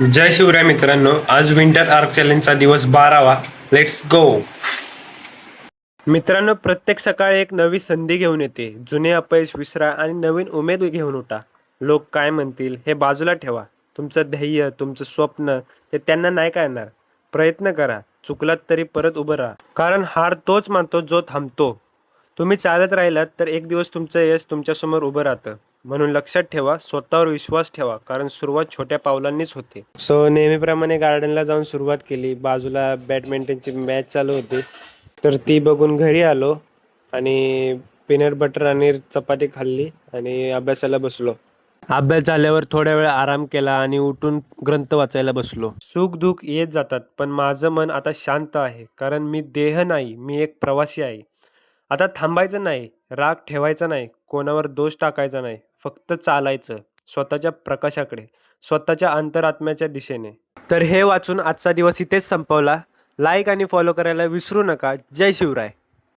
जय शिवराय मित्रांनो, आज winter arc चॅलेंजचा दिवस 12वा. Let's go. मित्रांनो, प्रत्येक सकाळी एक नवी संधी घेऊन येते. जुने अपयश विसरा आणि नवीन उमेद घेऊन उठा. लोक काय म्हणतील हे बाजूला ठेवा. तुमचं ध्येय, तुमचं स्वप्न ते त्यांना नाही कळणार. प्रयत्न करा, चुकलात तरी परत उभं राहा, कारण हार तोच मानतो जो थांबतो. तुम्ही चालत राहिलात तर एक दिवस तुमचं यश तुमच्यासमोर उभं राहतं. म्हणून लक्षात ठेवा, स्वतःवर विश्वास ठेवा, कारण सुरुवात छोट्या पावलांनीच होते. सो नेहमीप्रमाणे गार्डनला जाऊन सुरुवात केली. बाजूला बॅडमिंटनची मॅच चालू होती, तर ती बघून घरी आलो आणि पीनट बटर आणि चपाती खाल्ली आणि अभ्यासाला बसलो. अभ्यास झाल्यावर थोड्या वेळ आराम केला आणि उठून ग्रंथ वाचायला बसलो. सुख दुःख येत जातात, पण माझं मन आता शांत आहे, कारण मी देह नाही, मी एक प्रवासी आहे. आता थांबायचं नाही, राग ठेवायचा नाही, कोणावर दोष टाकायचा नाही, फक्त चालायचं स्वतःच्या प्रकाशाकडे, स्वतःच्या अंतरात्म्याच्या दिशेने. तर हे वाचून आजचा दिवस इथेच संपवला. लाईक आणि फॉलो करायला विसरू नका. जय शिवराय.